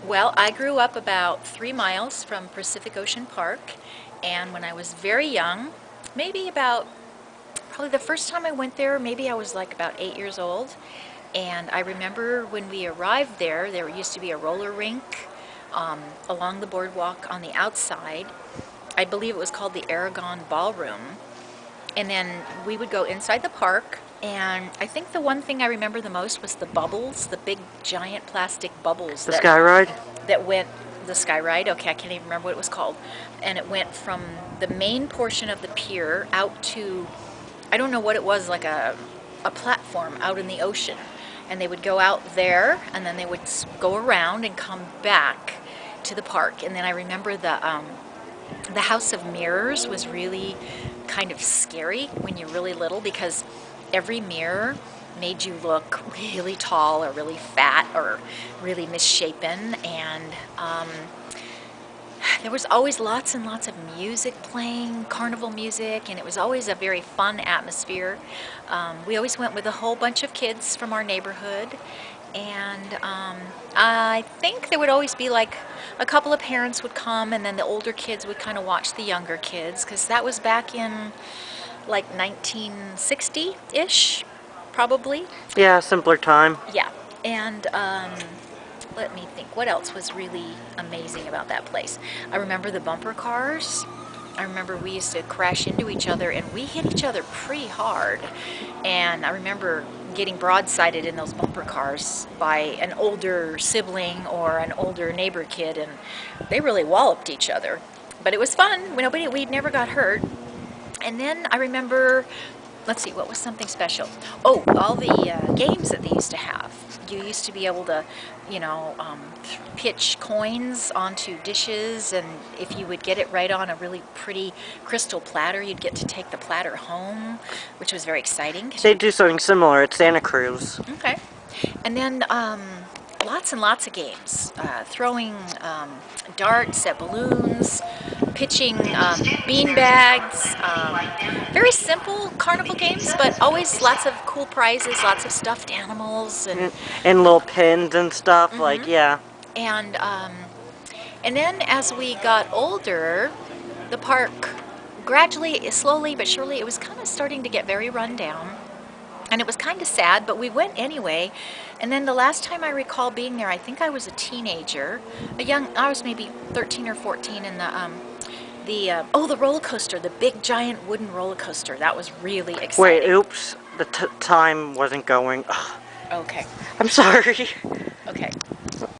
Well, I grew up about 3 miles from Pacific Ocean Park, and when I was very young, maybe about probably the first time I went there, maybe I was like about 8 years old. And I remember when we arrived there, there used to be a roller rink along the boardwalk on the outside. I believe it was called the Aragon Ballroom. And then we would go inside the park, and I think the one thing I remember the most was the bubbles, the big giant plastic bubbles The Sky Ride? that went, the sky ride, okay, I can't even remember what it was called. And it went from the main portion of the pier out to, I don't know what it was, like a platform out in the ocean. And they would go out there, and then they would go around and come back to the park. And then I remember the House of Mirrors was really kind of scary when you're really little, because every mirror made you look really tall or really fat or really misshapen, and there was always lots and lots of music playing, carnival music, and it was always a very fun atmosphere. We always went with a whole bunch of kids from our neighborhood, and I think there would always be like a couple of parents would come, and then the older kids would kind of watch the younger kids, because that was back in like 1960-ish, probably. Yeah, simpler time. Yeah, and let me think, what else was really amazing about that place? I remember the bumper cars. I remember we used to crash into each other, and we hit each other pretty hard. And I remember getting broadsided in those bumper cars by an older sibling or an older neighbor kid, and they really walloped each other. But it was fun. We never got hurt. And then I remember, let's see, what was something special? Oh, all the games that they used to have. You used to be able to, pitch coins onto dishes, and if you would get it right on a really pretty crystal platter, you'd get to take the platter home, which was very exciting. They do something similar at Santa Cruz. Okay. And then lots and lots of games. Throwing darts at balloons, pitching bean bags. Very simple carnival games, but always lots of cool prizes, lots of stuffed animals. And little pins and stuff, like, yeah. And then as we got older, the park gradually, slowly but surely, it was kind of starting to get very run down. And it was kind of sad, but we went anyway. And then the last time I recall being there, I think I was a teenager, I was maybe 13 or 14, and the roller coaster, the big giant wooden roller coaster, that was really exciting. Wait, oops, the time wasn't going. Ugh. Okay. I'm sorry. Okay.